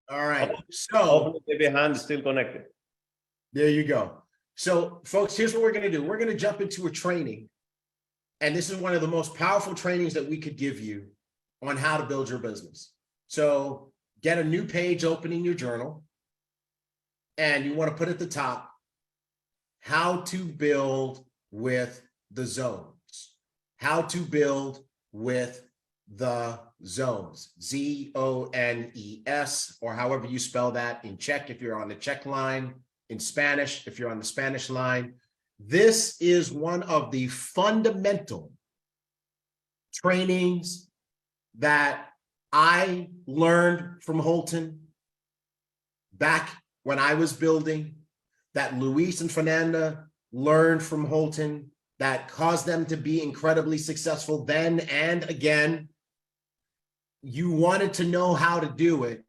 All right. So Hopefully the behind is still connected. there you go. So folks, here's what we're going to do. We're going to jump into a training. And this is one of the most powerful trainings that we could give you on how to build your business. So get a new page open in your journal. And you want to put at the top, how to build with the zones. How to build with the zones. Z-O-N-E-S, or however you spell that in Czech, if you're on the Czech line, in Spanish, if you're on the Spanish line. This is one of the fundamental trainings that I learned from Holton back when I was building, that Luis and Fernanda learned from Holton, that caused them to be incredibly successful then and again. You wanted to know how to do it.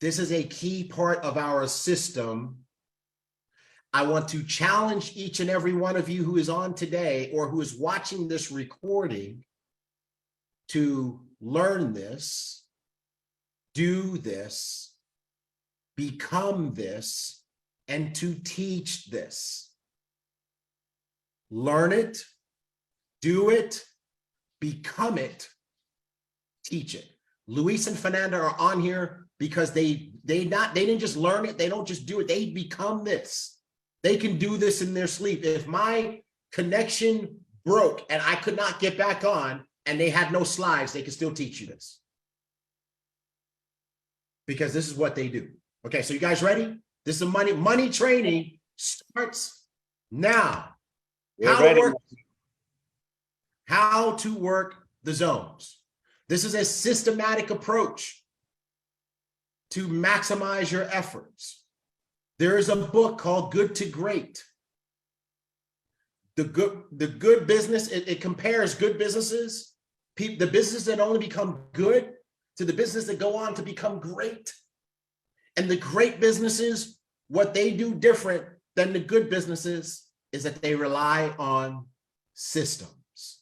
This is a key part of our system. I want to challenge each and every one of you who is on today or who is watching this recording to learn this, do this, become this, and to teach this. Learn it, do it, become it, teach it. Luis and Fernanda are on here because they didn't just learn it, they don't just do it, they become this. They can do this in their sleep. If my connection broke and I could not get back on and they had no slides, they can still teach you this. Because this is what they do. Okay, so you guys ready? This is money training starts now. How to work the zones. This is a systematic approach to maximize your efforts. There is a book called Good to Great. The good business, it compares good businesses, the businesses that only become good to the business that go on to become great. And the great businesses, what they do different than the good businesses is that they rely on systems.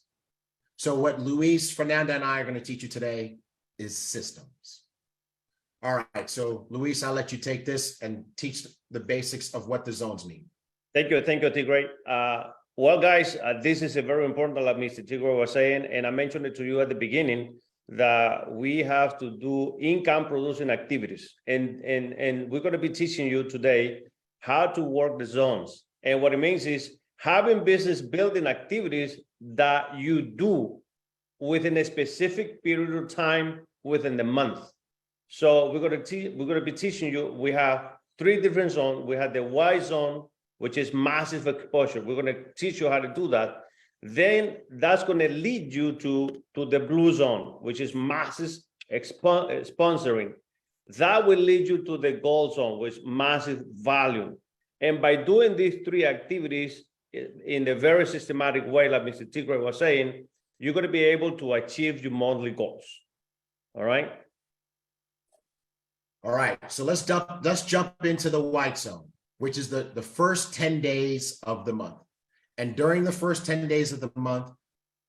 So what Luis, Fernanda, and I are going to teach you today is systems. All right, so Luis, I'll let you take this and teach the basics of what the zones mean. Thank you, T.Gray. Well, guys, this is a very important, like Mr. T.Gray was saying, and I mentioned it to you at the beginning, that we have to do income producing activities. And we're going to be teaching you today how to work the zones. And what it means is having business building activities that you do within a specific period of time within the month. So we're going to be teaching you, we have 3 different zones. We have the white zone, which is massive exposure. We're going to teach you how to do that. Then that's going to lead you to the blue zone, which is massive sponsoring. That will lead you to the gold zone, which is massive volume. And by doing these 3 activities in a very systematic way, like Mr. T.Gray was saying, you're going to be able to achieve your monthly goals. All right. All right, so let's jump into the white zone, which is the first 10 days of the month. And during the first 10 days of the month,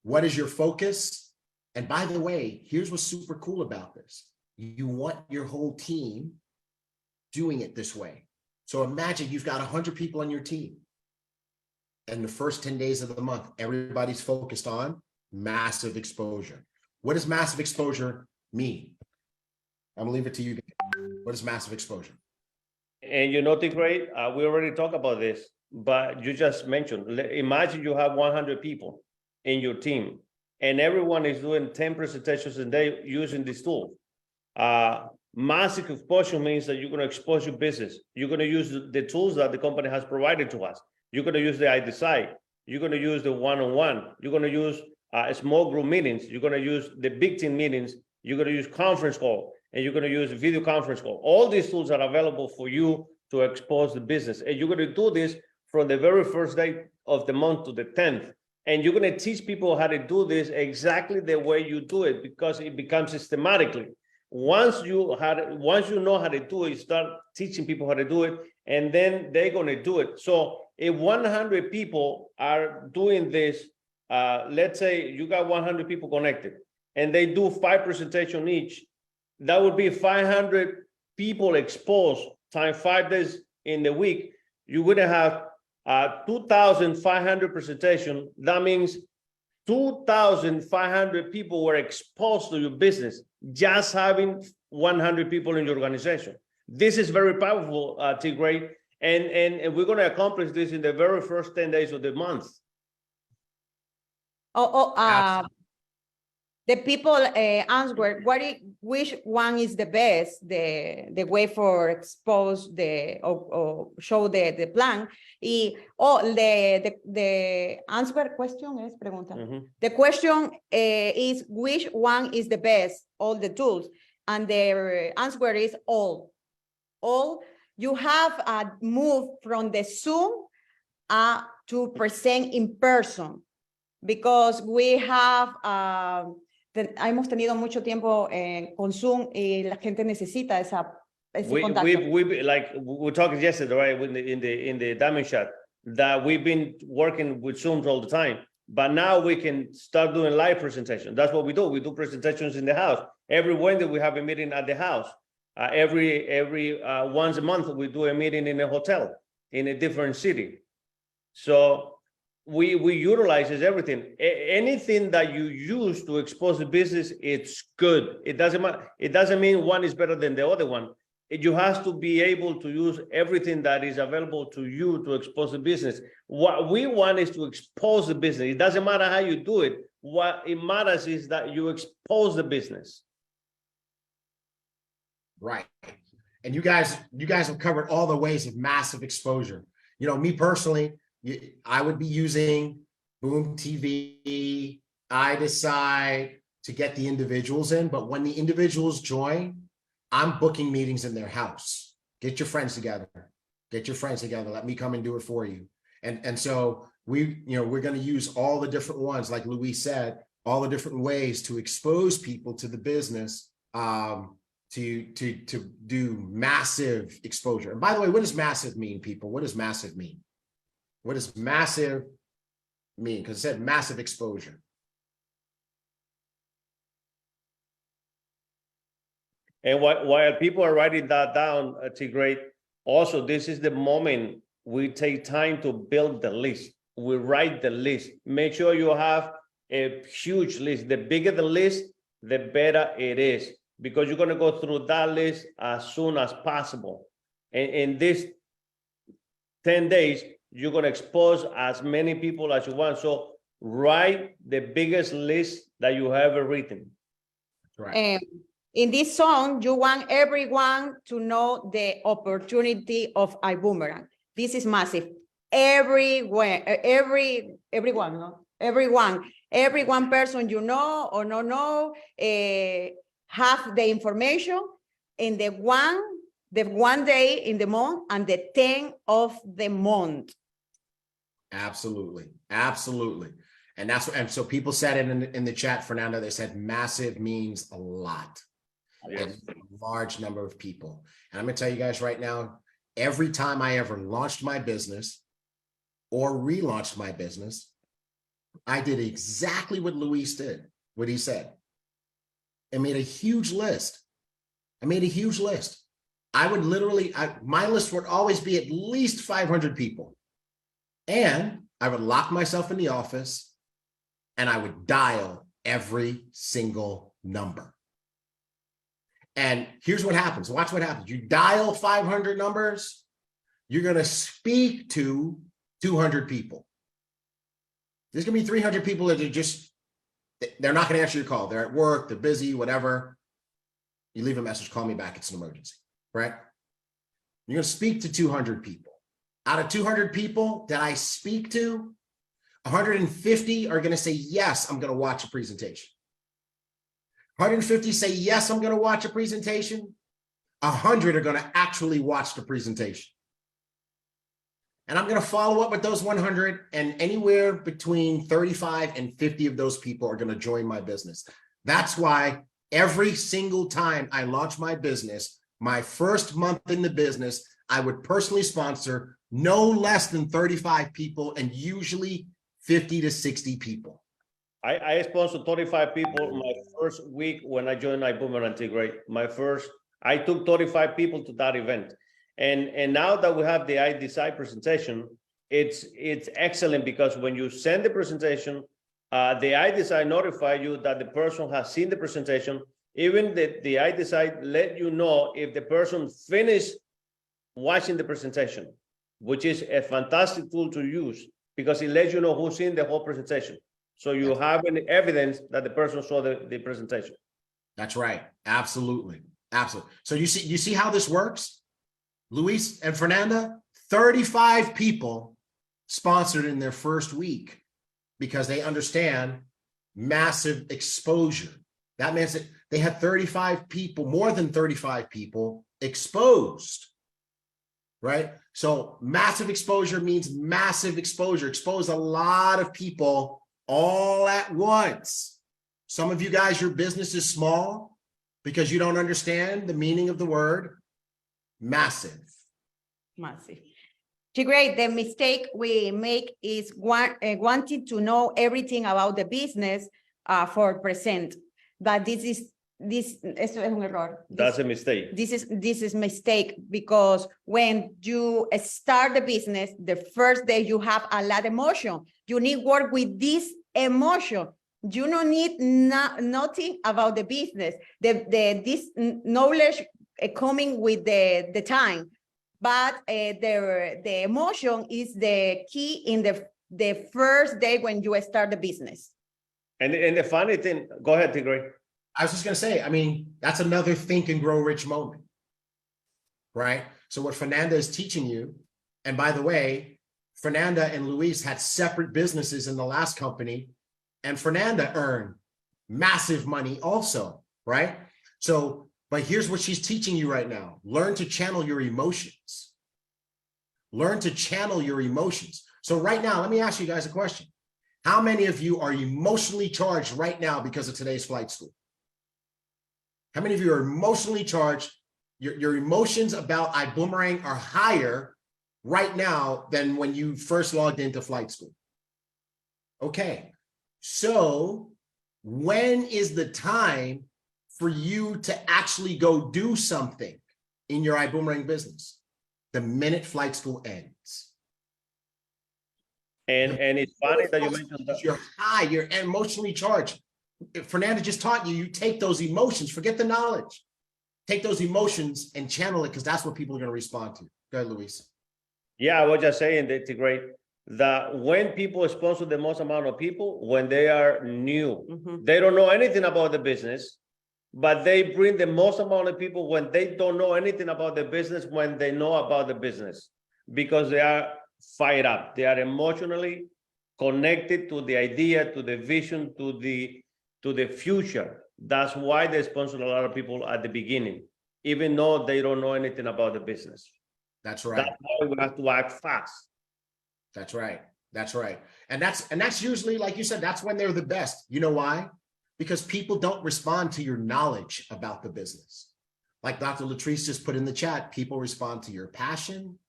what is your focus? And by the way, here's what's super cool about this. You want your whole team doing it this way. So imagine you've got 100 people on your team. And the first 10 days of the month, everybody's focused on massive exposure. What does massive exposure mean? I'm gonna leave it to you. What is massive exposure? And you know, T.Gray, we already talked about this, but you just mentioned, imagine you have 100 people in your team and everyone is doing 10 presentations a day using this tool. Massive exposure means that you're going to expose your business. You're going to use the tools that the company has provided to us. You're going to use the I Decide. You're going to use the one-on-one. You're going to use small group meetings. You're going to use the big team meetings. You're going to use conference call. And you're going to use a video conference call. All these tools are available for you to expose the business. And you're going to do this from the very first day of the month to the 10th. And you're going to teach people how to do this exactly the way you do it, because it becomes systematically. Once you know how to do it, you start teaching people how to do it, and then they're going to do it. So if 100 people are doing this, let's say you got 100 people connected, and they do 5 presentations each, that would be 500 people exposed times 5 days in the week, you're going to have 2,500 presentation. That means 2,500 people were exposed to your business, just having 100 people in your organization. This is very powerful, T.Gray, and we're going to accomplish this in the very first 10 days of the month. The people answer which one is the best, the way for expose or show the plan. The answer question is pregunta. The question is which one is the best, all the tools, and the answer is all. All. You have moved from the Zoom to present in person, because we have hemos tenido mucho tiempo con Zoom y la gente necesita ese contacto. We talked yesterday, right, in the diamond shot, that we've been working with Zooms all the time, but now we can start doing live presentations. That's what we do. We do presentations in the house. Every Wednesday we have a meeting at the house. Every once a month we do a meeting in a hotel in a different city. So we utilize everything. Anything that you use to expose the business, it's good. It doesn't matter. It doesn't mean one is better than the other one. You have to be able to use everything that is available to you to expose the business. What we want is to expose the business. It doesn't matter how you do it. What it matters is that you expose the business. Right. And you guys have covered all the ways of massive exposure. You know, me personally, I would be using Boom TV, iDecide to get the individuals in, but when the individuals join, I'm booking meetings in their house. Get your friends together. Get your friends together. Let me come and do it for you. And so we're going to use all the different ones, like Luis said, all the different ways to expose people to the business, to do massive exposure. And by the way, what does massive mean, people? What does massive mean? What does massive mean? Because it said massive exposure. And while people are writing that down, T.Gray, also, this is the moment we take time to build the list. We write the list. Make sure you have a huge list. The bigger the list, the better it is, because you're going to go through that list as soon as possible. And in this 10 days, you're going to expose as many people as you want. So write the biggest list that you have ever written. Right. In this song, you want everyone to know the opportunity of iBuumerang. This is massive. Everyone, no? Every one person you know or not know, have the information in the one day in the month and the 10th of the month. Absolutely. Absolutely. And so people said it in the chat, Fernanda, they said massive means a lot. Yes. A large number of people. And I'm going to tell you guys right now, every time I ever launched my business or relaunched my business, I did exactly what Luis did, what he said. I made a huge list. I would literally, my list would always be at least 500 people. And I would lock myself in the office and I would dial every single number. And here's what happens. Watch what happens. You dial 500 numbers, you're going to speak to 200 people. There's going to be 300 people that they're not going to answer your call. They're at work, they're busy, whatever. You leave a message, call me back, it's an emergency, right? You're going to speak to 200 people. Out of 200 people that I speak to, 150 are going to say, yes, I'm going to watch a presentation. 150 say, yes, I'm going to watch a presentation. 100 are going to actually watch the presentation. And I'm going to follow up with those 100, and anywhere between 35 and 50 of those people are going to join my business. That's why every single time I launch my business, my first month in the business, I would personally sponsor no less than 35 people and usually 50 to 60 people. I sponsored 35 people my first week when I joined iBuumerang, T.Gray. My first, I took 35 people to that event. And now that we have the iDecide presentation, it's excellent because when you send the presentation, the iDecide notify you that the person has seen the presentation. Even the iDecide let you know if the person finished watching the presentation, which is a fantastic tool to use because it lets you know who's seen the whole presentation. So you have any evidence that the person saw the presentation. That's right. Absolutely. Absolutely. So you see how this works? Luis and Fernanda, 35 people sponsored in their first week because they understand massive exposure. That means that they had 35 people, more than 35 people exposed, right? So massive exposure means massive exposure. Expose a lot of people all at once. Some of you guys, your business is small because you don't understand the meaning of the word massive. Massive. T.Gray, the mistake we make is wanting to know everything about the business for present. But this es un error. That's a mistake. This is mistake because when you start the business, the first day you have a lot of emotion. You need work with this emotion. You don't need nothing about the business. This knowledge coming with the time. But the emotion is the key in the first day when you start the business. And the funny thing, go ahead, T.Gray. I was just going to say, I mean, that's another think and grow rich moment, right? So what Fernanda is teaching you, and by the way, Fernanda and Luis had separate businesses in the last company, and Fernanda earned massive money also, right? So, but here's what she's teaching you right now. Learn to channel your emotions. Learn to channel your emotions. So right now, let me ask you guys a question. How many of you are emotionally charged right now because of today's flight school? How many of you are emotionally charged? Your emotions about iBuumerang are higher right now than when you first logged into flight school. Okay, so when is the time for you to actually go do something in your iBuumerang business? The minute flight school ends. And it's funny that you mentioned that. You're high, you're emotionally charged. Fernanda just taught you, you take those emotions, forget the knowledge. Take those emotions and channel it because that's what people are going to respond to. Go ahead, Luis. Yeah, I was just saying that, T.Gray, that when people sponsor the most amount of people, when they are new, they don't know anything about the business, but they bring the most amount of people when they don't know anything about the business, when they know about the business, because they are fired up. They are emotionally connected to the idea, to the vision, to the future. That's why they sponsor a lot of people at the beginning, even though they don't know anything about the business. That's right. That's why we have to act fast. That's right. That's right. And that's usually, like you said, that's when they're the best. You know why? Because people don't respond to your knowledge about the business. Like Dr. Latrice just put in the chat, people respond to your passion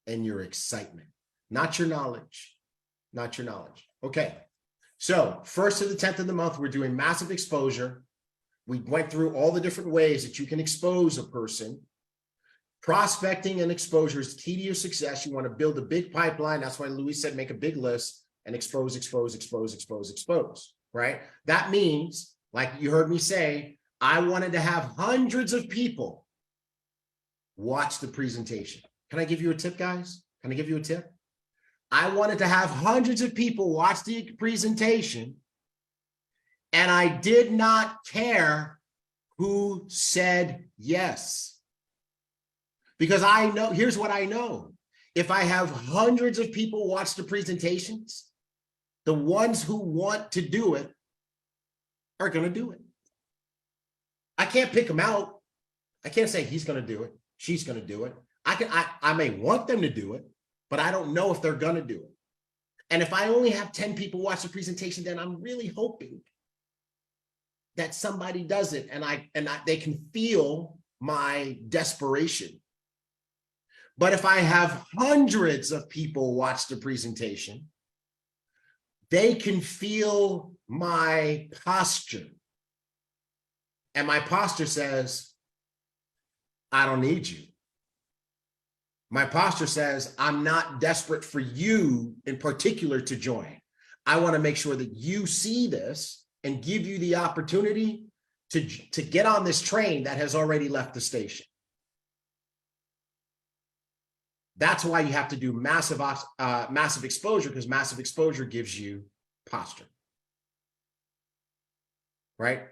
and your excitement, not your knowledge, not your knowledge. Okay. So 1st to the 10th of the month, we're doing massive exposure. We went through all the different ways that you can expose a person. Prospecting and exposure is key to your success. You want to build a big pipeline. That's why Luis said, make a big list and expose, expose, expose, expose, expose, right? That means, like you heard me say, I wanted to have hundreds of people watch the presentation. Can I give you a tip, guys? Can I give you a tip? I wanted to have hundreds of people watch the presentation, and I did not care who said yes. Because I know, here's what I know. If I have hundreds of people watch the presentations, the ones who want to do it are going to do it. I can't pick them out. I can't say he's going to do it, she's going to do it. I may want them to do it, but I don't know if they're going to do it. And if I only have 10 people watch the presentation, then I'm really hoping that somebody does it and they can feel my desperation. But if I have hundreds of people watch the presentation, they can feel my posture. And my posture says, I don't need you. My posture says, I'm not desperate for you in particular to join. I want to make sure that you see this and give you the opportunity to get on this train that has already left the station. That's why you have to do massive exposure, because massive exposure gives you posture. Right?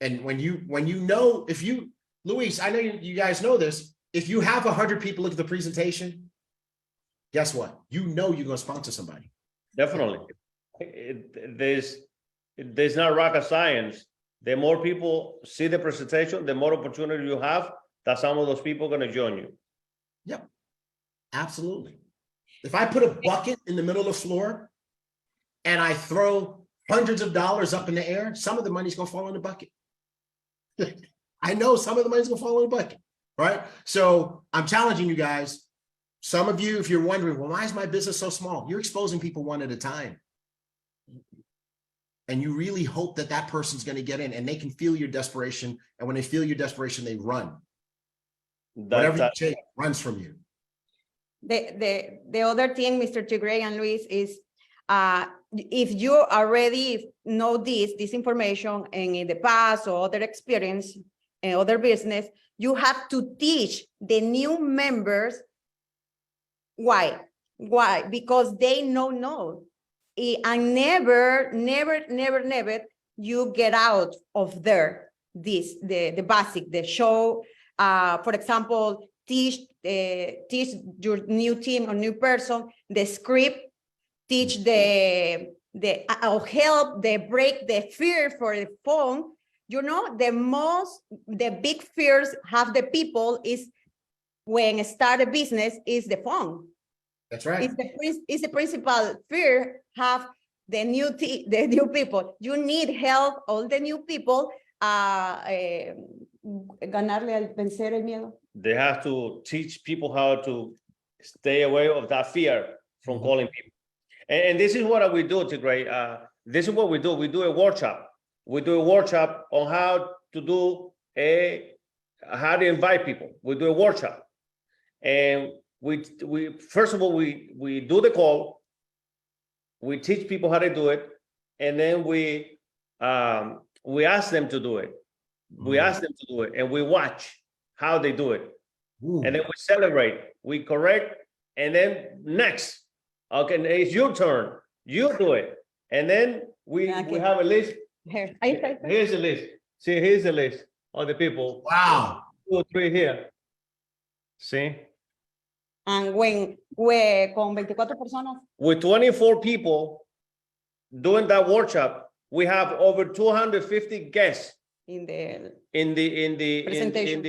And when you know, if you, Luis, I know you guys know this, if you have 100 people look at the presentation, guess what? You know you're going to sponsor somebody. Definitely. There's not rocket science. The more people see the presentation, the more opportunity you have that some of those people are going to join you. Yep, absolutely. If I put a bucket in the middle of the floor and I throw hundreds of dollars up in the air, some of the money's going to fall in the bucket. I know some of the money's going to fall in the bucket, right? So I'm challenging you guys. Some of you, if you're wondering, well, why is my business so small? You're exposing people one at a time. And you really hope that that person's going to get in and they can feel your desperation. And when they feel your desperation, they run. Whatever you take runs from you. The other thing, Mr. T.Gray and Luis, is if you already know this information and in the past or other experience and other business, you have to teach the new members why. Because they know. And never you get out of there the basic, the show, for example, teach your new team or new person the script, teach help break the fear for the phone. You know, the big fears have the people is when start a business is the phone. That's right. It's the principal fear have the new people. You need help, all the new people, ganarle al vencer el miedo. They have to teach people how to stay away of that fear from calling people. And this is what we do, T.Gray. This is what we do. We do a workshop. We do a workshop on how to invite people. We do a workshop. And we first of all, we do the call, we teach people how to do it, and then we ask them to do it. We ask them to do it, and we watch how they do it. And then we celebrate, we correct, and then next, okay, it's your turn, you do it. And then we have a list. Here's a list. See, here's a list of the people. Wow. 2 or 3 here. See? And when con 24 personas. With 24 people doing that workshop, we have over 250 guests in the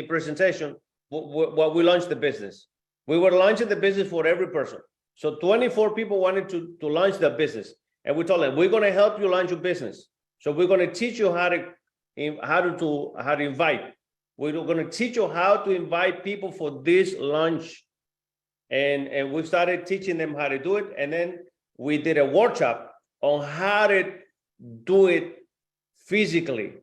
presentation. While we launched the business, we were launching the business for every person. So 24 people wanted to launch their business, and we told them, we're going to help you launch your business. So we're going to teach you how to invite. We're going to teach you how to invite people for this launch. And we started teaching them how to do it. And then we did a workshop on how to do it physically.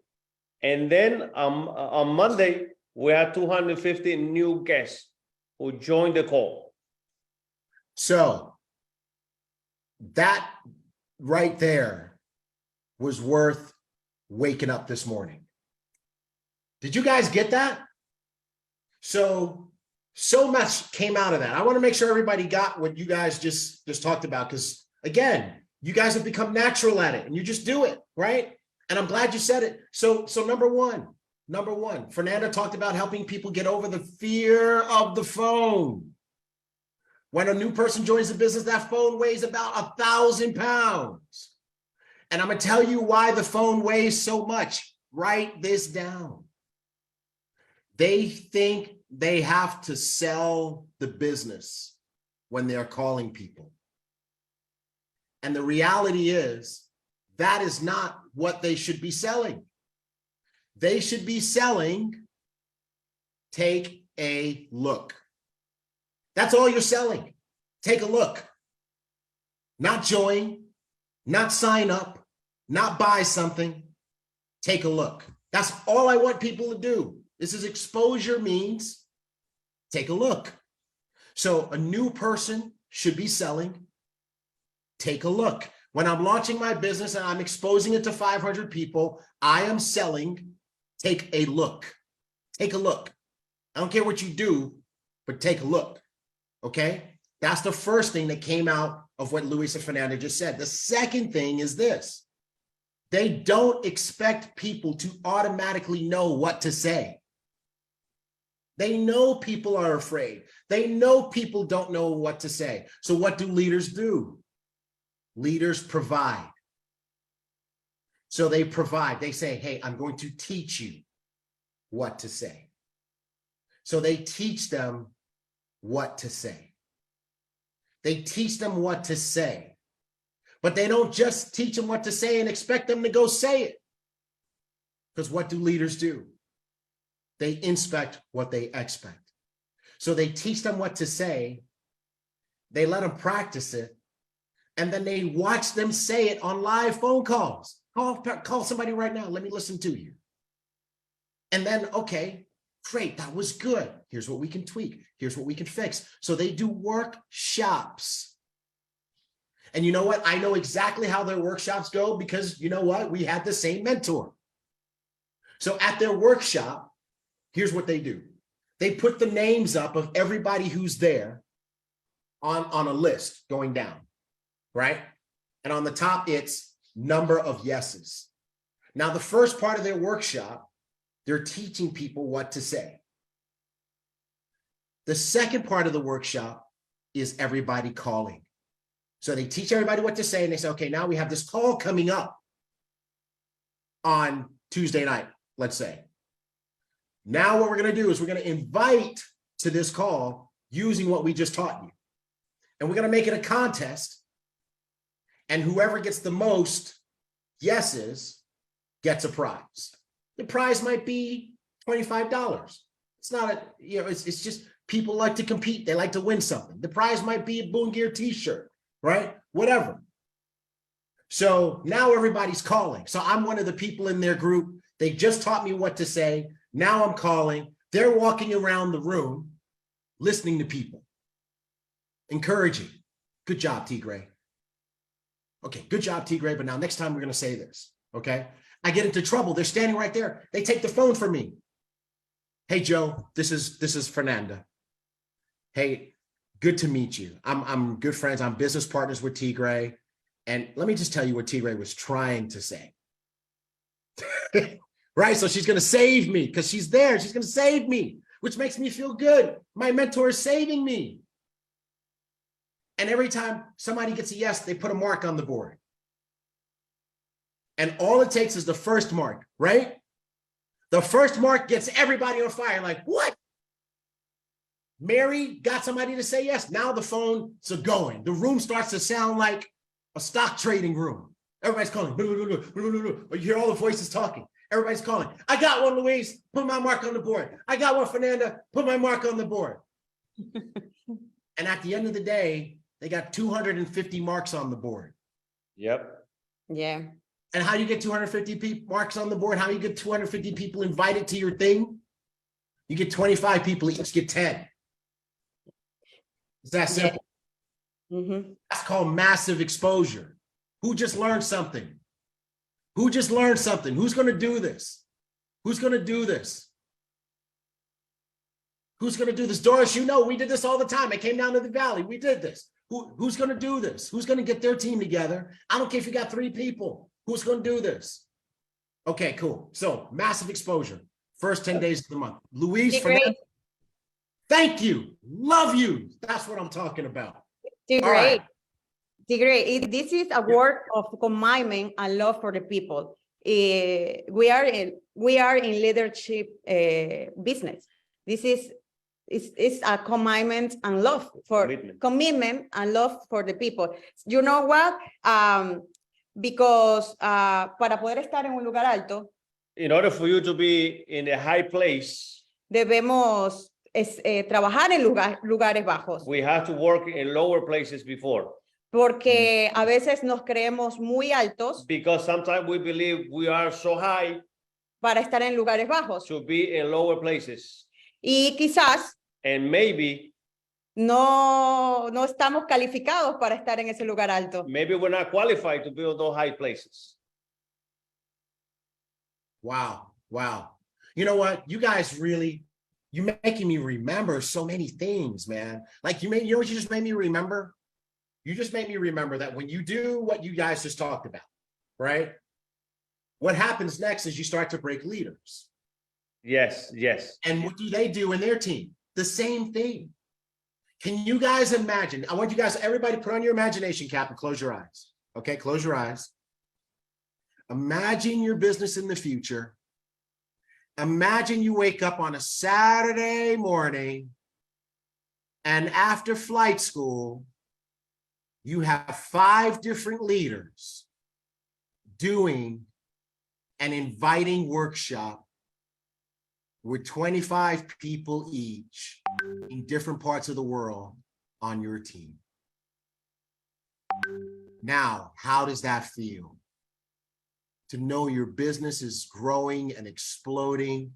And then on Monday, we had 250 new guests who joined the call. So that right there was worth waking up this morning. Did you guys get that? So much came out of that. I want to make sure everybody got what you guys just talked about, because again, you guys have become natural at it and you just do it, right? And I'm glad you said it. So number one, Fernanda talked about helping people get over the fear of the phone. When a new person joins the business, that phone weighs about 1,000 pounds. And I'm going to tell you why the phone weighs so much. Write this down. They think they have to sell the business when they're calling people. And the reality is that is not what they should be selling. They should be selling, take a look. That's all you're selling. Take a look. Not join, not sign up, not buy something. Take a look. That's all I want people to do. This is exposure means Take a look. So a new person should be selling. Take a look. When I'm launching my business and I'm exposing it to 500 people, I am selling. Take a look. Take a look. I don't care what you do, but take a look. Okay? That's the first thing that came out of what Luis and Fernanda just said. The second thing is this. They don't expect people to automatically know what to say. They know people are afraid. They know people don't know what to say. So what do leaders do? Leaders provide. So they provide. They say, hey, I'm going to teach you what to say. So they teach them what to say. They teach them what to say. But they don't just teach them what to say and expect them to go say it. Because what do leaders do? They inspect what they expect. So they teach them what to say. They let them practice it. And then they watch them say it on live phone calls. Call somebody right now. Let me listen to you. And then, okay, great. That was good. Here's what we can tweak. Here's what we can fix. So they do workshops. And you know what? I know exactly how their workshops go because you know what? We had the same mentor. So at their workshop, here's what they do. They put the names up of everybody who's there on a list going down, right? And on the top, it's number of yeses. Now, the first part of their workshop, they're teaching people what to say. The second part of the workshop is everybody calling. So they teach everybody what to say and they say, okay, now we have this call coming up on Tuesday night, let's say. Now what we're going to do is we're going to invite to this call using what we just taught you. And we're going to make it a contest. And whoever gets the most yeses gets a prize. The prize might be $25. It's not it's just people like to compete. They like to win something. The prize might be a Boom Gear t-shirt, right? Whatever. So now everybody's calling. So I'm one of the people in their group. They just taught me what to say. Now I'm calling. They're walking around the room, listening to people, encouraging. Good job, T.Gray. Okay, good job, T.Gray. But now next time we're going to say this, okay? I get into trouble. They're standing right there. They take the phone from me. Hey, Joe, this is Fernanda. Hey, good to meet you. I'm good friends. I'm business partners with T.Gray. And let me just tell you what T.Gray was trying to say. Right? So she's going to save me because she's there. She's going to save me, which makes me feel good. My mentor is saving me. And every time somebody gets a yes, they put a mark on the board. And all it takes is the first mark, right? The first mark gets everybody on fire. Like, what? Mary got somebody to say yes. Now the phones are going. The room starts to sound like a stock trading room. Everybody's calling. You hear all the voices talking. Everybody's calling. I got one, Luis. Put my mark on the board. I got one, Fernanda. Put my mark on the board. And at the end of the day, they got 250 marks on the board. Yep. Yeah. And how do you get 250 marks on the board? How do you get 250 people invited to your thing? You get 25 people, each get 10. It's that simple. Yeah. Mm-hmm. That's called massive exposure. Who just learned something? Who just learned something? Who's going to do this? Who's going to do this? Who's going to do this? Doris, you know, we did this all the time. I came down to the valley. We did this. Who's going to do this? Who's going to get their team together? I don't care if you got 3 people. Who's going to do this? Okay, cool. So massive exposure. First 10 days of the month. Luis, thank you. Love you. That's what I'm talking about. T.Gray. T.Gray, this is a work of commitment and love for the people. We are in leadership business. This is it's a commitment and love for commitment and love for the people. You know what? Because para poder estar en un lugar alto, in order for you to be in a high place, debemos trabajar en lugares bajos. We have to work in lower places before. Porque a veces nos creemos muy altos. Because sometimes we believe we are so high para estar en lugares bajos. to be in lower places. Y quizás and maybe no estamos calificados para estar en ese lugar alto. maybe we're not qualified to build those high places. Wow. Wow. You know what? You guys really, you're making me remember so many things, man. Like you know what you just made me remember? You just made me remember that when you do what you guys just talked about, right? What happens next is you start to break leaders. Yes, yes. And what do they do in their team? The same thing. Can you guys imagine? I want you guys, everybody put on your imagination cap and close your eyes. Okay, close your eyes. Imagine your business in the future. Imagine you wake up on a Saturday morning and after flight school, you have 5 different leaders doing an inviting workshop with 25 people each in different parts of the world on your team. Now, how does that feel? To know your business is growing and exploding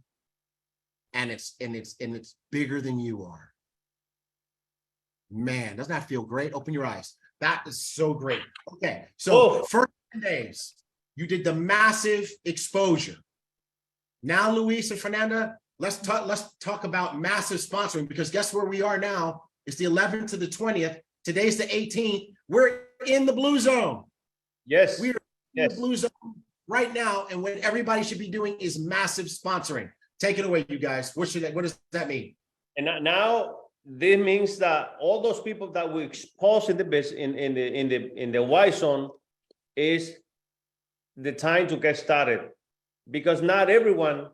and it's bigger than you are. Man, doesn't that feel great? Open your eyes. That is so great. Okay, so first 10 days, you did the massive exposure. Now, Luis and Fernanda, let's talk about massive sponsoring, because guess where we are now? It's the 11th to the 20th. Today's the 18th. We're in the blue zone. Yes. We're in the blue zone right now, and what everybody should be doing is massive sponsoring. Take it away, you guys. What does that mean? And now this means that all those people that we expose in the in the Y zone is the time to get started, because not everyone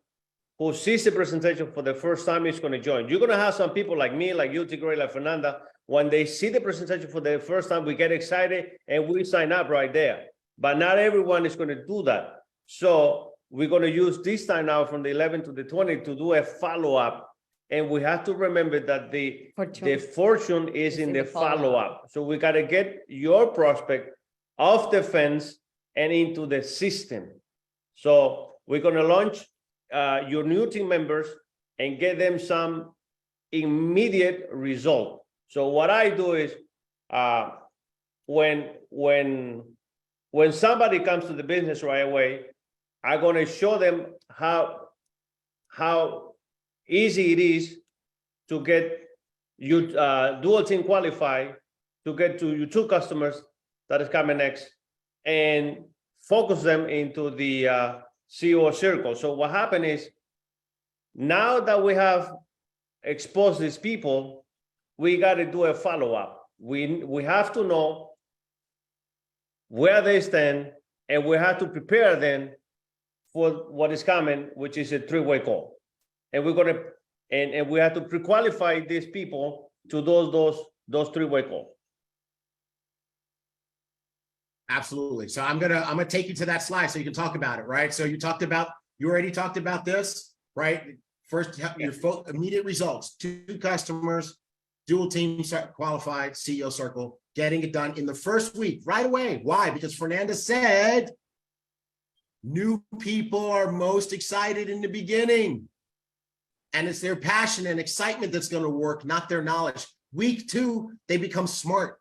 who sees the presentation for the first time is going to join. You're going to have some people like me, like you, T.Gray, like Fernanda. When they see the presentation for the first time, we get excited and we sign up right there. But not everyone is going to do that. So we're going to use this time now from the 11th to the 20th to do a follow-up. And we have to remember that the fortune is in the follow-up. So we got to get your prospect off the fence and into the system. So we're going to launch your new team members and get them some immediate result. So what I do is when somebody comes to the business right away, I'm going to show them how easy it is to get you dual team qualified, to get to your 2 customers that is coming next, and focus them into the COO circle. So what happened is, now that we have exposed these people, we got to do a follow-up. We have to know where they stand, and we have to prepare them for what is coming, which is a 3-way call. And we're gonna and we have to pre-qualify these people to those 3-way calls. Absolutely. So I'm gonna take you to that slide so you can talk about it, right? So you already talked about this, right? First, your immediate results: 2 customers, dual team qualified, CEO circle, getting it done in the first week right away. Why? Because Fernanda said new people are most excited in the beginning. And it's their passion and excitement that's going to work, not their knowledge. Week 2, they become smart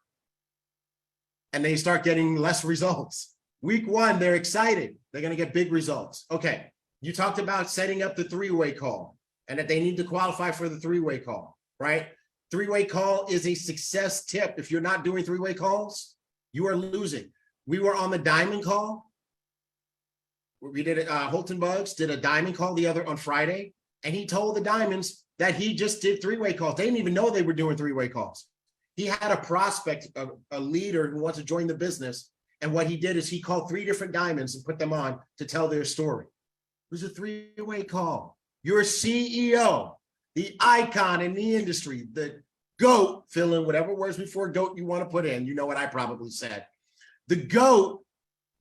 and they start getting less results. Week 1, they're excited. They're going to get big results. Okay. You talked about setting up the 3-way call and that they need to qualify for the 3-way call, right? 3-way call is a success tip. If you're not doing 3-way calls, you are losing. We were on the diamond call. We did Holton Buggs did a diamond call on Friday. And he told the diamonds that he just did 3-way calls. They didn't even know they were doing 3-way calls. He had a prospect, a leader who wants to join the business. And what he did is he called 3 different diamonds and put them on to tell their story. It was a 3-way call. Your CEO, the icon in the industry, the GOAT, fill in whatever words before GOAT you want to put in. You know what I probably said. The GOAT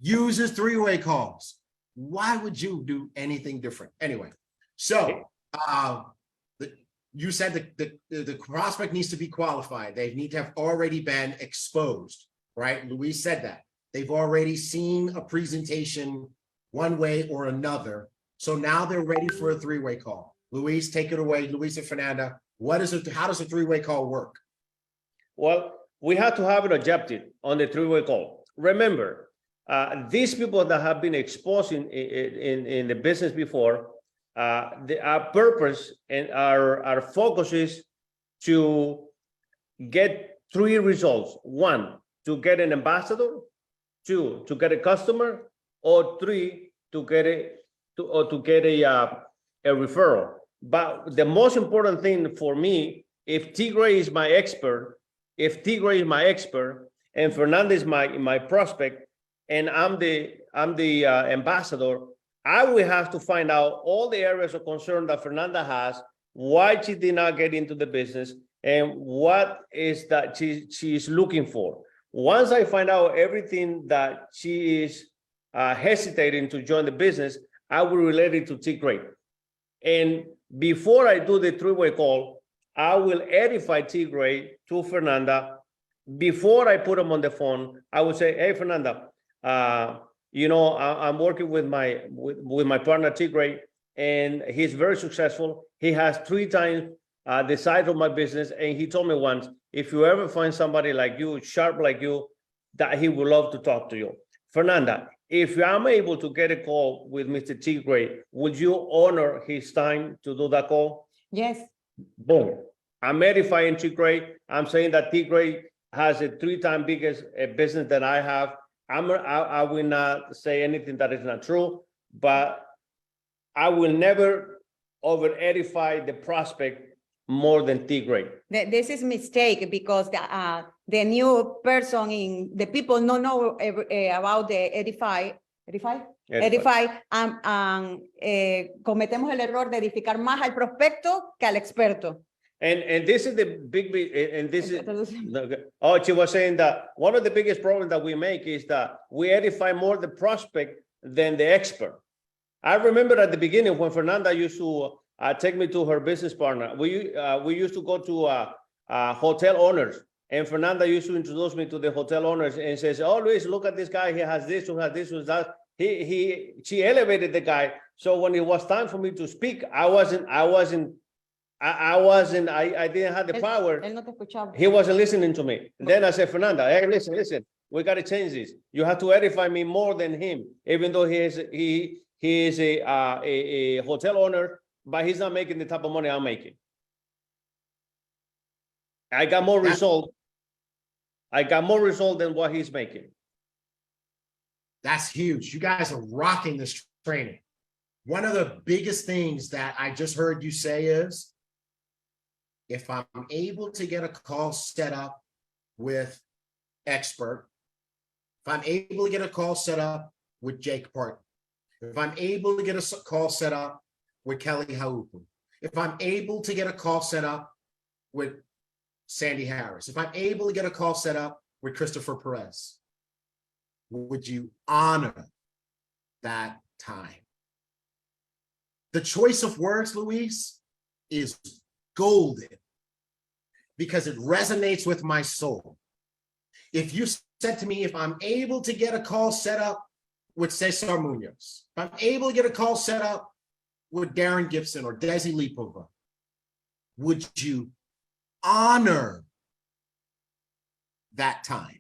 uses 3-way calls. Why would you do anything different? Anyway, so you said that the prospect needs to be qualified. They need to have already been exposed, right? Luis said that. They've already seen a presentation one way or another. So now they're ready for a 3-way call. Luis, take it away. Luis and Fernanda, How does a three-way call work? Well, we have to have an objective on the three-way call. Remember, these people that have been exposed in the business before, our purpose and our focus is to get 3 results. 1, to get an ambassador. 2, to get a customer. Or 3, to get a referral. But the most important thing for me, if T.Gray is my expert, and Fernanda is my prospect, and I'm the ambassador, I will have to find out all the areas of concern that Fernanda has, why she did not get into the business, and what is that she is looking for. Once I find out everything that she is hesitating to join the business, I will relate it to T.Gray. And before I do the three-way call, I will edify T.Gray to Fernanda. Before I put him on the phone, I would say, hey, Fernanda, I'm working with my partner T.Gray, and he's very successful. He has 3 times the size of my business, and he told me once, if you ever find somebody like you, sharp like you, that he would love to talk to you. Fernanda, if I'm able to get a call with Mr. T.Gray, would you honor his time to do that call? Yes. Boom. I'm edifying T.Gray. I'm saying that T.Gray has a 3 times biggest business than I have. I will not say anything that is not true, but I will never over edify the prospect more than T.Gray. This is mistake because the new person the people don't know about the edify, cometemos el error de edificar más al prospecto que al experto. And this is the she was saying that one of the biggest problems that we make is that we edify more the prospect than the expert. I remember at the beginning when Fernanda used to take me to her business partner, we used to go to hotel owners, and Fernanda used to introduce me to the hotel owners and says, oh, Luis, look at this guy, he has this, who has this, who has that. She elevated the guy. So when it was time for me to speak, I didn't have the power. Él no te escuchaba. He wasn't listening to me. Then I said, Fernanda, hey, listen, we got to change this. You have to edify me more than him, even though he is a hotel owner, but he's not making the type of money I'm making. I got more result than what he's making. That's huge. You guys are rocking this training. One of the biggest things that I just heard you say is, if I'm able to get a call set up with expert, if I'm able to get a call set up with Jake Parton, if I'm able to get a call set up with Kelly Haupu, if I'm able to get a call set up with Sandy Harris, if I'm able to get a call set up with Christopher Perez, would you honor that time? The choice of words, Luis, is golden because it resonates with my soul. If you said to me, if I'm able to get a call set up with Cesar Munoz, if I'm able to get a call set up with Darren Gibson or Desi Lipova, would you honor that time?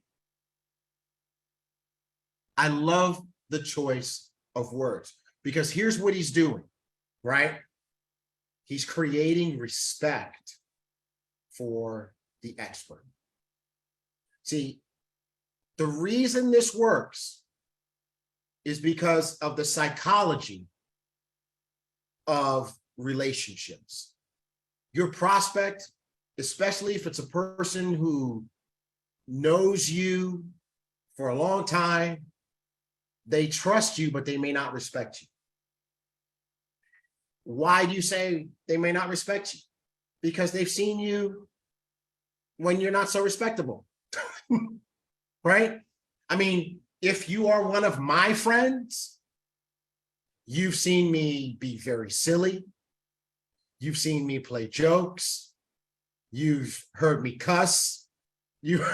I love the choice of words because here's what he's doing, right? He's creating respect for the expert. See, the reason this works is because of the psychology of relationships. Your prospect, especially if it's a person who knows you for a long time, they trust you, but they may not respect you. Why do you say they may not respect you? Because they've seen you when you're not so respectable, right? I mean, if you are one of my friends, you've seen me be very silly. You've seen me play jokes. You've heard me cuss. You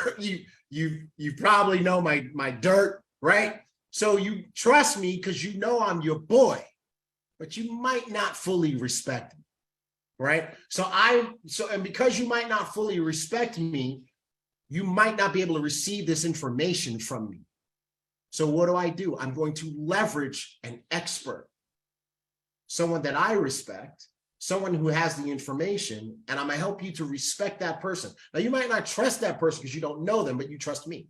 probably know my dirt, right? So you trust me because you know I'm your boy, but you might not fully respect me. right? And because you might not fully respect me, you might not be able to receive this information from me. So what do? I'm going to leverage an expert, someone that I respect, someone who has the information, and I'm gonna help you to respect that person. Now, you might not trust that person because you don't know them, but you trust me.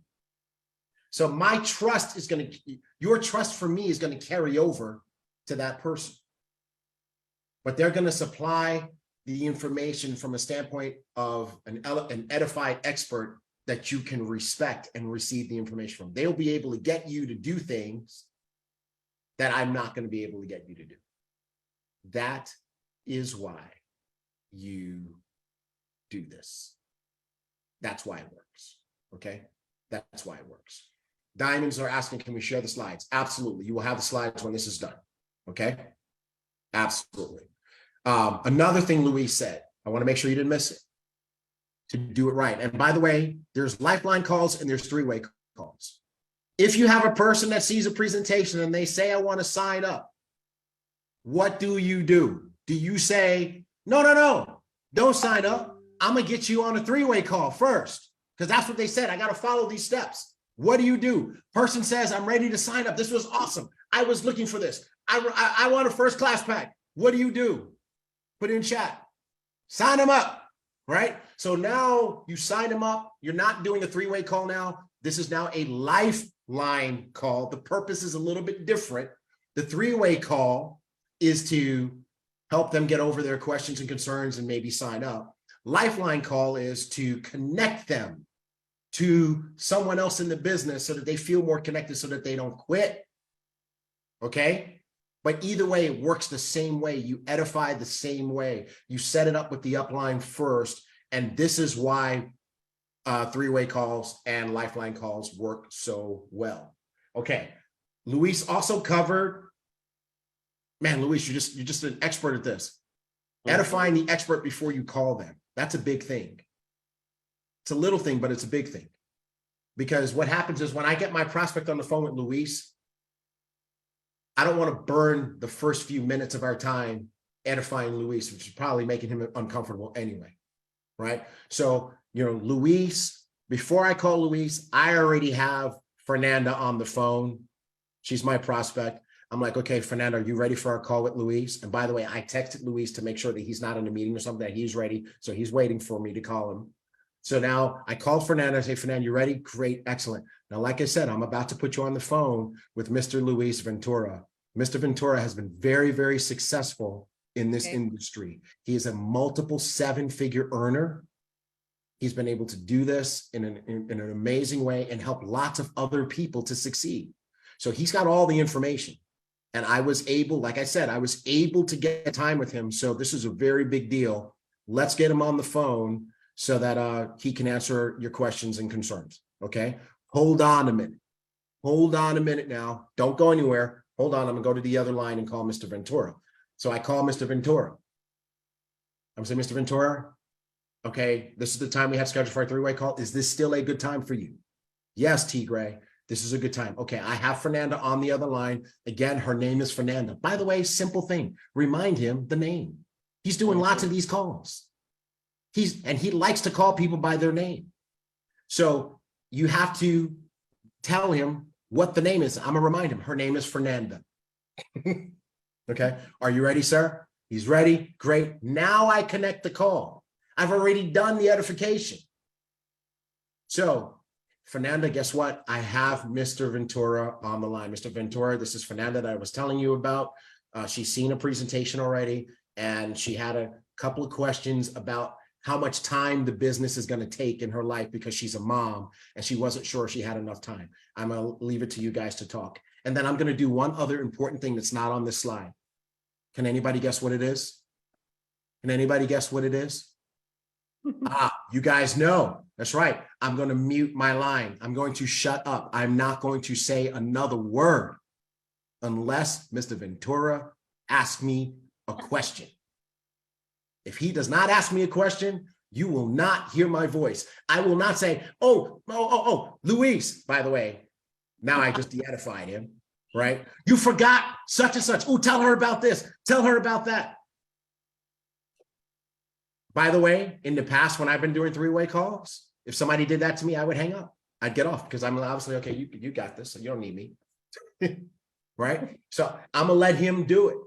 So my trust is your trust for me is gonna carry over to that person. But they're gonna supply the information from a standpoint of an edified expert that you can respect and receive the information from. They'll be able to get you to do things that I'm not going to be able to get you to do. That is why you do this. That's why it works. Okay? That's why it works. Diamonds are asking, can we share the slides? Absolutely. You will have the slides when this is done. Okay? Absolutely. Another thing Luis said, I want to make sure you didn't miss it, to do it right. And by the way, there's lifeline calls and there's three-way calls. If you have a person that sees a presentation and they say, I want to sign up, what do? Do you say, no, don't sign up. I'm going to get you on a three-way call first, because that's what they said. I got to follow these steps. What do? Person says, I'm ready to sign up. This was awesome. I was looking for this. I want a first class pack. What do? Put it in chat. Sign them up, right? So now you sign them up. You're not doing a three-way call now. This is now a lifeline call. The purpose is a little bit different. The three-way call is to help them get over their questions and concerns and maybe sign up. Lifeline call is to connect them to someone else in the business so that they feel more connected, so that they don't quit. Okay? But either way, it works the same way. You edify the same way. You set it up with the upline first. And this is why three-way calls and lifeline calls work so well. Okay. Luis also covered, man, Luis, you're just an expert at this. Edifying the expert before you call them. That's a big thing. It's a little thing, but it's a big thing. Because what happens is when I get my prospect on the phone with Luis, I don't want to burn the first few minutes of our time edifying Luis, which is probably making him uncomfortable anyway, right? So, Luis, before I call Luis, I already have Fernanda on the phone. She's my prospect. I'm like, okay, Fernanda, are you ready for our call with Luis? And by the way, I texted Luis to make sure that he's not in a meeting or something, that he's ready. So he's waiting for me to call him. So now I called Fernanda. I say, Fernanda, you ready? Great, excellent. Now, like I said, I'm about to put you on the phone with Mr. Luis Ventura. Mr. Ventura has been very, very successful in this industry. He is a multiple seven-figure earner. He's been able to do this in an amazing way and help lots of other people to succeed. So he's got all the information. And I was able, like I said, I was able to get time with him. So this is a very big deal. Let's get him on the phone so that he can answer your questions and concerns. Okay? Hold on a minute. Hold on a minute now. Don't go anywhere. Hold on, I'm gonna go to the other line and call Mr. Ventura. So I call Mr. Ventura. I'm saying, Mr. Ventura, okay, this is the time we have scheduled for our three-way call. Is this still a good time for you? Yes, T.Gray, this is a good time. Okay, I have Fernanda on the other line. Again, her name is Fernanda. By the way, simple thing, remind him the name. He's doing lots of these calls. He likes to call people by their name. So you have to tell him what the name is. I'm gonna remind him, her name is Fernanda. Okay, are you ready, sir? He's ready, great. Now I connect the call. I've already done the edification. So Fernanda, guess what? I have Mr. Ventura on the line. Mr. Ventura, this is Fernanda that I was telling you about. She's seen a presentation already, and she had a couple of questions about how much time the business is going to take in her life because she's a mom and she wasn't sure she had enough time. I'm going to leave it to you guys to talk. And then I'm going to do one other important thing that's not on this slide. Can anybody guess what it is? Can anybody guess what it is? You guys know. That's right. I'm going to mute my line. I'm going to shut up. I'm not going to say another word unless Mr. Ventura asks me a question. If he does not ask me a question, you will not hear my voice. I will not say, oh, Luis, by the way, now I just de-edified him, right? You forgot such and such. Oh, tell her about this. Tell her about that. By the way, in the past, when I've been doing three-way calls, if somebody did that to me, I would hang up. I'd get off because I'm obviously, okay, you got this, so you don't need me. Right? So I'm gonna let him do it.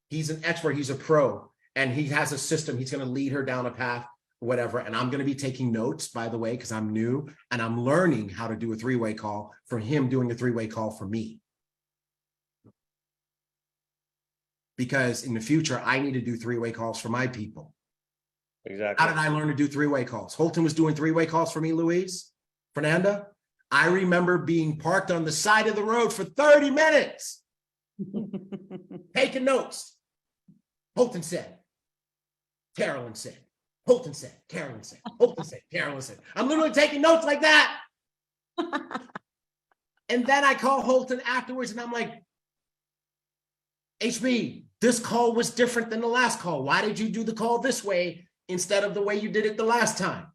He's an expert, he's a pro, and he has a system. He's gonna lead her down a path, whatever. And I'm gonna be taking notes, by the way, because I'm new and I'm learning how to do a three-way call from him doing a three-way call for me. Because in the future, I need to do three-way calls for my people. Exactly. How did I learn to do three-way calls? Holton was doing three-way calls for me, Luis, Fernanda. I remember being parked on the side of the road for 30 minutes, taking notes. Holton said, Carolyn said, Holton said, Carolyn said, Holton said, Carolyn said. I'm literally taking notes like that. And then I call Holton afterwards and I'm like, HB, this call was different than the last call. Why did you do the call this way instead of the way you did it the last time?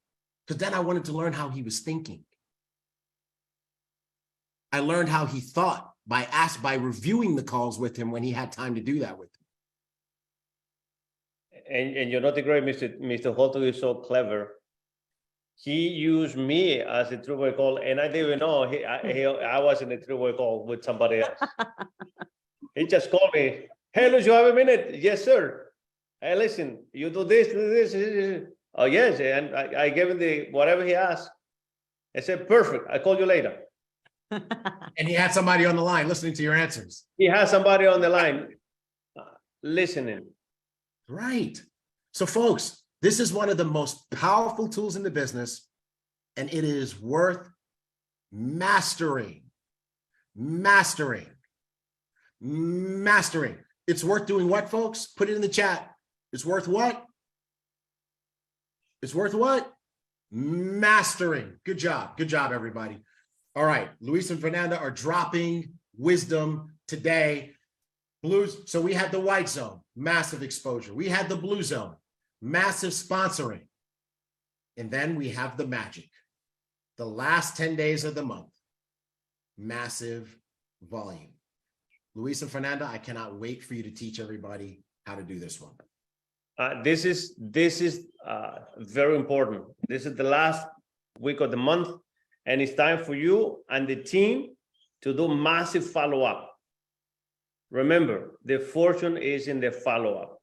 Because then I wanted to learn how he was thinking. I learned how he thought by reviewing the calls with him when he had time to do that with him. And you're not the great, Mr. Holton is so clever. He used me as a three-way call, and I didn't even know I was in a three-way call with somebody else. He just called me. Hey, Luis, you have a minute? Yes, sir. Hey, listen, you do this. Oh, yes. And I gave him whatever he asked. I said, perfect. I'll call you later. And he had somebody on the line listening to your answers. He has somebody on the line listening. Right. So, folks, this is one of the most powerful tools in the business, and it is worth mastering. Mastering. It's worth doing what, folks? Put it in the chat. It's worth what? It's worth what? Mastering. Good job. Good job, everybody. All right. Luis and Fernanda are dropping wisdom today. Blues. So we had the white zone, massive exposure. We had the blue zone, massive sponsoring. And then we have the magic. The last 10 days of the month, massive volume. Luis and Fernanda, I cannot wait for you to teach everybody how to do this one. This is very important. This is the last week of the month, and it's time for you and the team to do massive follow-up. Remember, the fortune is in the follow-up.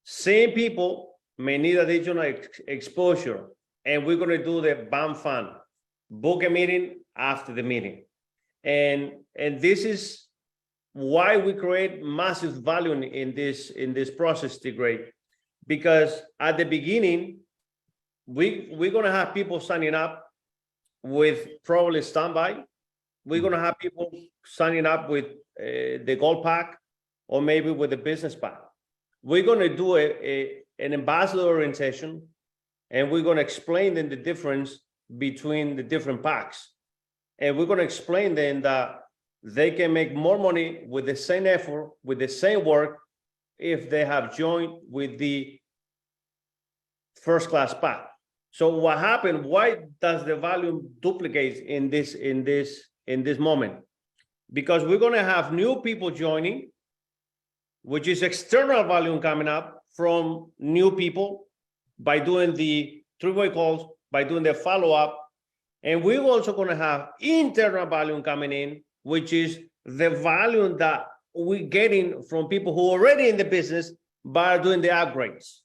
Same people may need additional exposure, and we're going to do the BAM fun. Book a meeting after the meeting. And this is why we create massive value in this process, T.Gray, because at the beginning, we're going to have people signing up with probably standby. We're going to have people signing up with the gold pack or maybe with the business pack. We're going to do an ambassador orientation, and we're going to explain then the difference between the different packs. And we're going to explain then that they can make more money with the same effort, with the same work, if they have joined with the first class pack. So what happened? Why does the volume duplicate in this moment? Because we're going to have new people joining, which is external volume coming up from new people by doing the three-way calls, by doing the follow-up. And we're also going to have internal volume coming in, which is the volume that we're getting from people who are already in the business by doing the upgrades.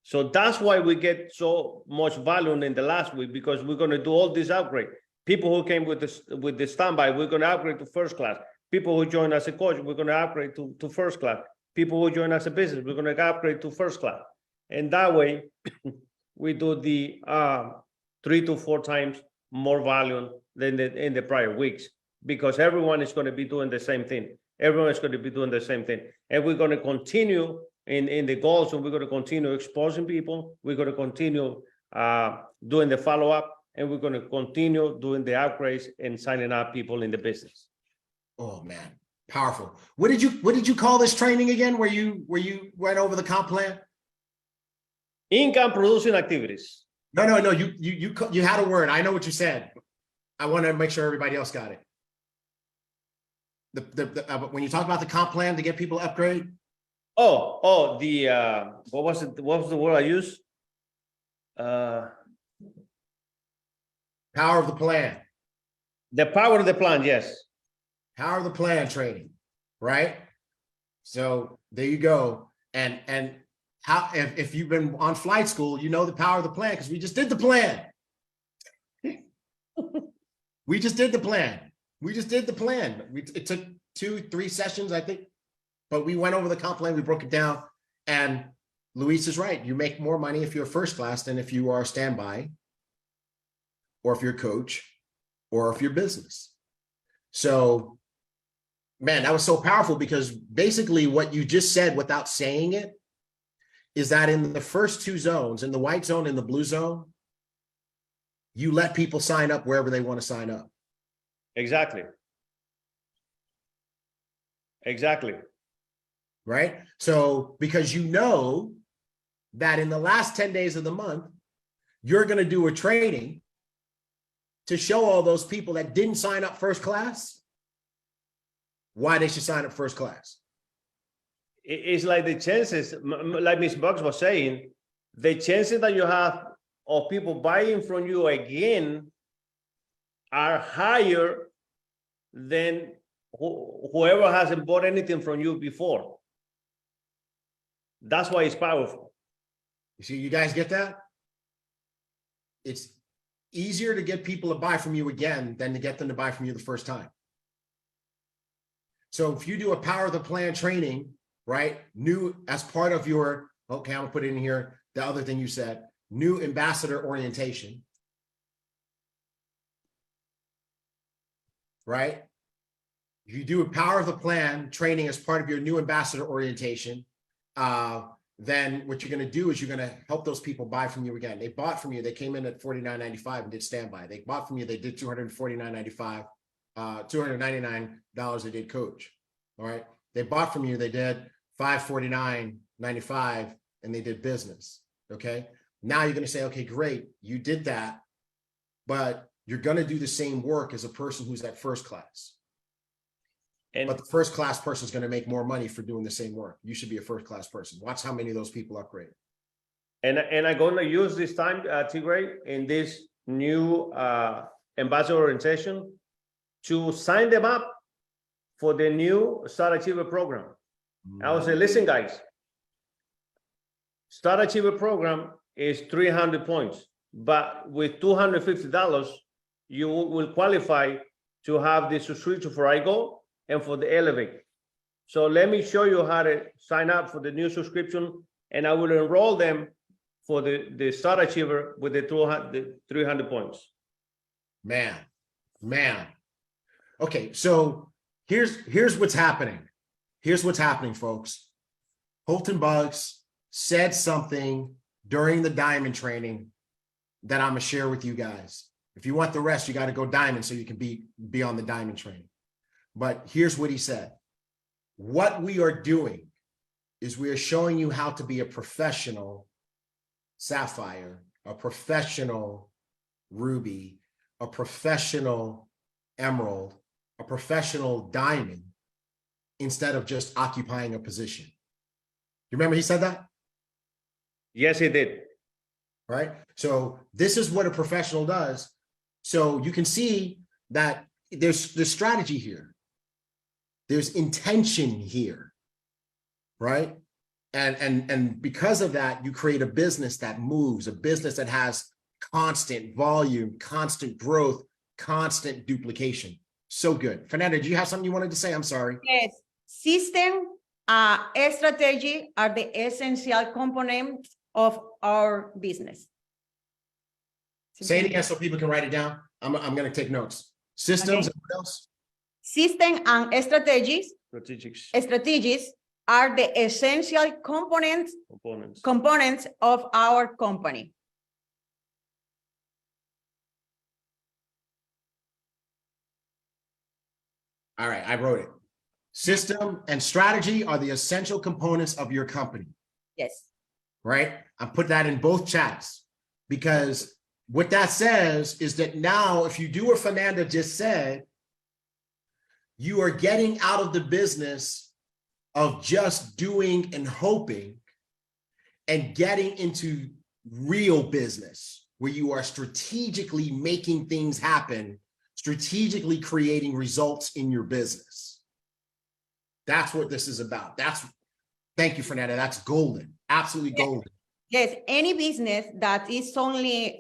So that's why we get so much volume in the last week, because we're going to do all this upgrade. People who came with the standby, we're going to upgrade to first class. People who join as a coach, we're going to upgrade to first class. People who join as a business, we're going to upgrade to first class. And that way, we do the 3 to 4 times more volume than in the prior weeks, because everyone is going to be doing the same thing. Everyone is going to be doing the same thing. And we're going to continue in the goals, and we're going to continue exposing people. We're going to continue doing the follow-up, and we're going to continue doing the upgrades and signing up people in the business. Oh man, powerful. What did you call this training again? Where you went over the comp plan? Income producing activities. No. You had a word. I know what you said. I want to make sure everybody else got it. When you talk about the comp plan to get people to upgrade, The what was it? What was the word I used? Power of the plan. The power of the plan. Yes. Power of the plan training, right? So there you go. And how if you've been on flight school, you know the power of the plan because we just did the plan. We just did the plan. It took 2-3 sessions, I think, but we went over the comp plan, we broke it down, and Luis is right. You make more money if you're first class than if you are standby, or if you're a coach, or if you're business. So, man, that was so powerful because basically what you just said without saying it is that in the first 2 zones, in the white zone and the blue zone, you let people sign up wherever they want to sign up. Exactly. Right? So, because you know that in the last 10 days of the month, you're going to do a training to show all those people that didn't sign up first class why they should sign up first class. It's like the chances, like Ms. Buggs was saying, the chances that you have of people buying from you again are higher than whoever hasn't bought anything from you before. That's why it's powerful. You see, you guys get that? It's easier to get people to buy from you again than to get them to buy from you the first time. So if you do a power of the plan training, right? New as part of your, okay, I'm gonna put it in here, the other thing you said, new ambassador orientation, right? If you do a power of the plan training as part of your new ambassador orientation, then what you're going to do is you're going to help those people buy from you again. They bought from you. They came in at $49.95 and did standby. They bought from you. They did $249.95, $299. They did coach. All right. They bought from you. They did $549.95 and they did business. Okay. Now you're going to say, okay, great. You did that, but you're going to do the same work as a person who's at first class. But the first class person is going to make more money for doing the same work. You should be a first class person. Watch how many of those people upgrade. And I'm going to use this time, T.Gray, in this new ambassador orientation to sign them up for the new Start Achiever program. I would say, listen, guys, Start Achiever program is 300 points, but with $250, you will qualify to have the subscription for iGo and for the Elevate. So let me show you how to sign up for the new subscription, and I will enroll them for the Start Achiever with the 300 points. Man. Okay, so here's what's happening. Here's what's happening, folks. Holton Buggs said something during the diamond training that I'm gonna share with you guys. If you want the rest, you got to go diamond so you can be on the diamond training. But here's what he said. What we are doing is we are showing you how to be a professional sapphire, a professional ruby, a professional emerald, a professional diamond, instead of just occupying a position. You remember he said that? Yes, he did. Right? So this is what a professional does. So you can see that there's strategy here. There's intention here, right? And because of that, you create a business that moves, a business that has constant volume, constant growth, constant duplication. So good. Fernanda, do you have something you wanted to say? I'm sorry. Yes. System, strategy are the essential components of our business. Say it again so people can write it down. I'm going to take notes. Systems, okay. And what else? System and strategies are the essential components of our company. All right, I wrote it. System and strategy are the essential components of your company. Yes. Right? I put that in both chats because what that says is that now if you do what Fernanda just said, you are getting out of the business of just doing and hoping and getting into real business where you are strategically making things happen, strategically creating results in your business. That's what this is about. Thank you, Fernanda. That's golden. Absolutely golden. Yes, any business that is solely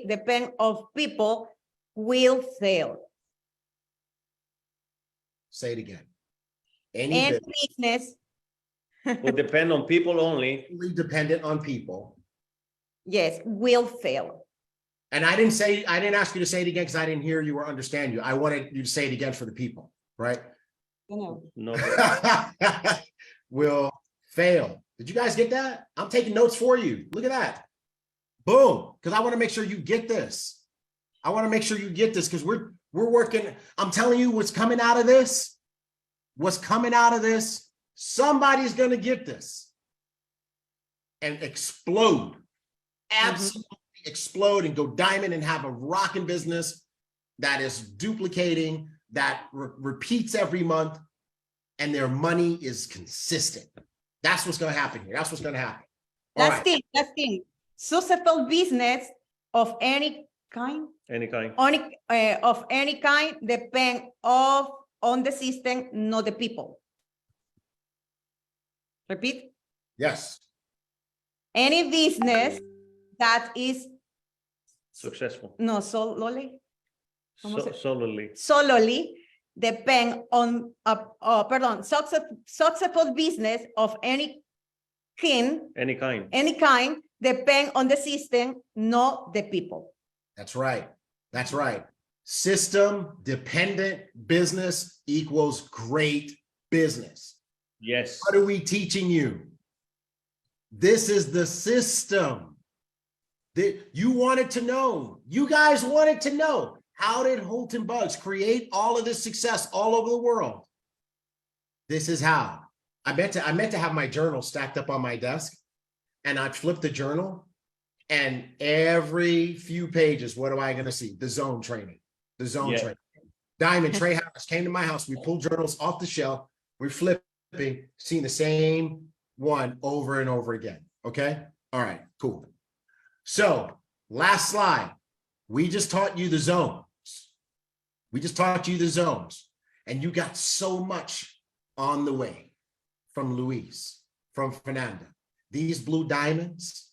depend of people will fail. Say it again. Any business Will depend on people only. dependent on people. Yes, will fail. And I didn't ask you to say it again because I didn't hear you or understand you. I wanted you to say it again for the people, right? No. No. Will fail. Did you guys get that? I'm taking notes for you. Look at that. Boom. Because I want to make sure you get this. I want to make sure you get this because we're working. I'm telling you what's coming out of this. What's coming out of this. Somebody's going to get this and explode. Absolutely explode and go diamond and have a rocking business that is duplicating, that repeats every month, and their money is consistent. That's what's going to happen here. That's what's going to happen. Last thing. Successful business of any kind. Of any kind depend on the system, not the people. Repeat. Yes. Any business that is Successful. no solely depend on successful business of any kind depend on the system, not the people. That's right. That's right. System dependent business equals great business. Yes. What are we teaching you? This is the system that you wanted to know. You guys wanted to know. How did Holton Buggs create all of this success all over the world? This is how. I meant to have my journal stacked up on my desk, and I'd flip the journal, and every few pages, what am I going to see? The zone training. The zone training. Diamond Trey Harris came to my house. We pulled journals off the shelf. We're flipping, seeing the same one over and over again. Okay. All right, cool. So last slide. We just taught you the zones. We just taught you the zones, and you got so much on the way from Luis, from Fernanda. These blue diamonds,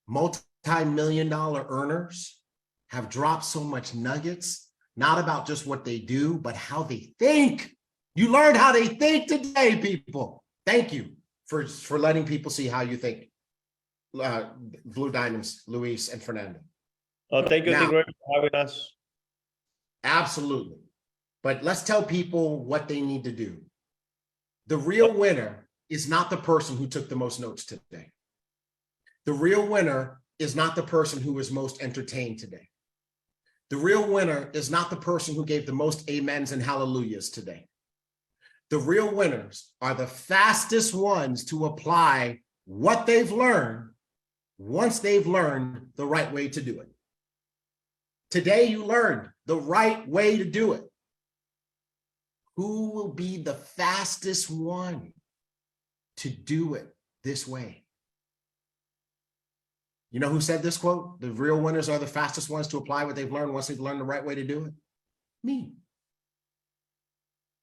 multi-million-dollar earners, have dropped so much nuggets, not about just what they do, but how they think. You learned how they think today, people. Thank you for letting people see how you think. Blue diamonds, Luis and Fernanda. Oh, thank you, T.Gray, for having us. Absolutely. But let's tell people what they need to do. The real winner is not the person who took the most notes today. The real winner is not the person who was most entertained today. The real winner is not the person who gave the most amens and hallelujahs today. The real winners are the fastest ones to apply what they've learned once they've learned the right way to do it. Today, you learned the right way to do it. Who will be the fastest one to do it this way? You know who said this quote? The real winners are the fastest ones to apply what they've learned once they've learned the right way to do it. Me.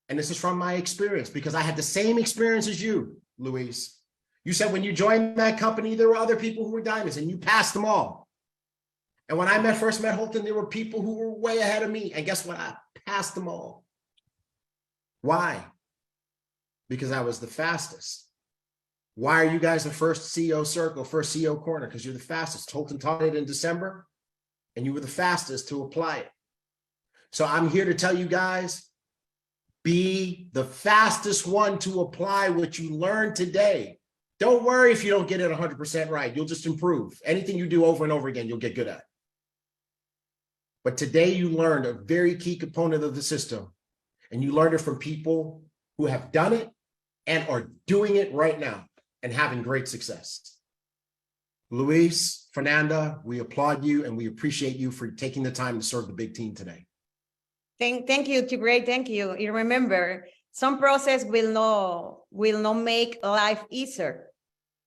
And this is from my experience because I had the same experience as you, Luis. You said when you joined that company, there were other people who were diamonds and you passed them all. And when I first met Holton, there were people who were way ahead of me. And guess what? I passed them all. Why? Because I was the fastest. Why are you guys the first CEO circle, first CEO corner? Because you're the fastest. Holton taught it in December, and you were the fastest to apply it. So I'm here to tell you guys, be the fastest one to apply what you learned today. Don't worry if you don't get it 100% right. You'll just improve. Anything you do over and over again, you'll get good at. But today you learned a very key component of the system, and you learned it from people who have done it and are doing it right now and having great success. Luis, Fernanda, we applaud you and we appreciate you for taking the time to serve the big team today. Thank you, T.Gray. Thank you. You remember, some process will not make life easier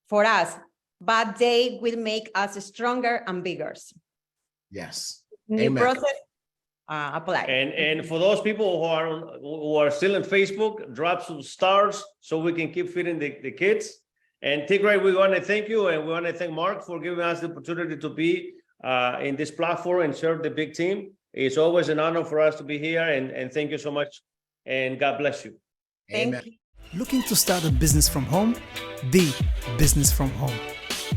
for us, but they will make us stronger and bigger. Yes. New Amen. process apply. And for those people who are still on Facebook, drop some stars so we can keep feeding the kids. And T.Gray, we want to thank you, and we want to thank Mark for giving us the opportunity to be in this platform and serve the big team. It's always an honor for us to be here, and thank you so much, and God bless you. Amen. Thank you. Looking to start a business from home? The business from home.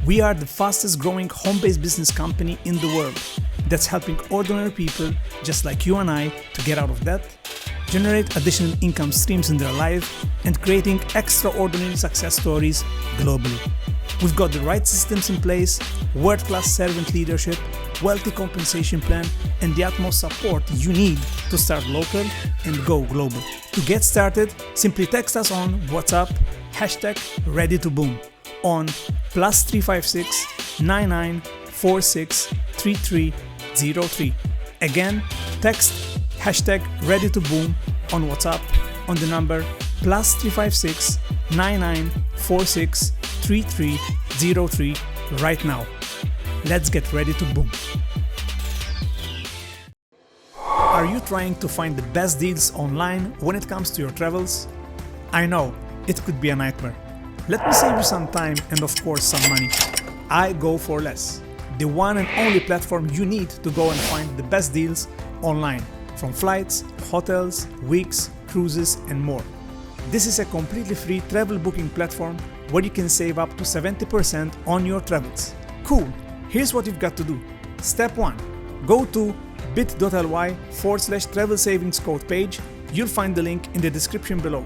We are the fastest growing home-based business company in the world that's helping ordinary people just like you and I to get out of debt, generate additional income streams in their life, and creating extraordinary success stories globally. We've got the right systems in place, world-class servant leadership, wealthy compensation plan, and the utmost support you need to start local and go global. To get started, simply text us on WhatsApp, #ReadyToBoom on +356 99 46 3303. Again, text #ReadyToBoom on WhatsApp on the number +356 99 46 3303 right now. Let's get ready to boom. Are you trying to find the best deals online when it comes to your travels? I know, it could be a nightmare. Let me save you some time and of course some money. I go for less. The one and only platform you need to go and find the best deals online, from flights, hotels, weeks, cruises, and more. This is a completely free travel booking platform where you can save up to 70% on your travels. Cool, here's what you've got to do. Step 1, go to bit.ly/travel savings code page. You'll find the link in the description below.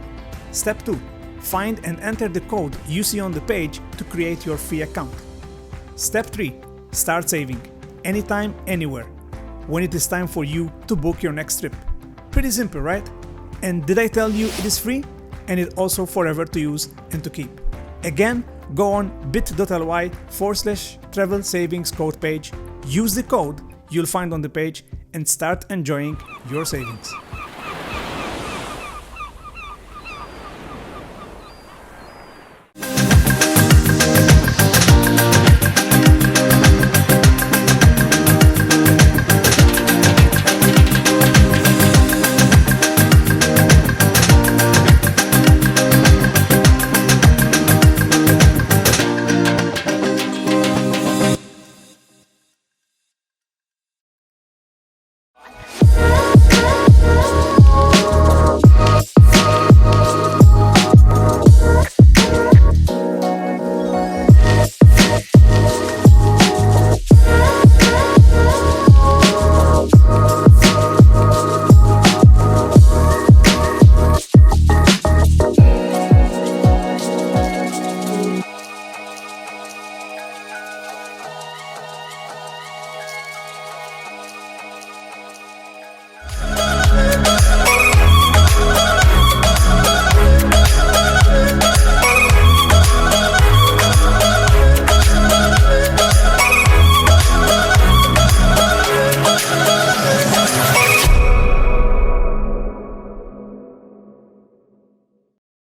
Step 2, find and enter the code you see on the page to create your free account. Step 3, start saving, anytime, anywhere, when it is time for you to book your next trip. Pretty simple, right? And did I tell you it is free? And it also forever to use and to keep. Again, go on bit.ly/travel savings code page, use the code you'll find on the page, and start enjoying your savings.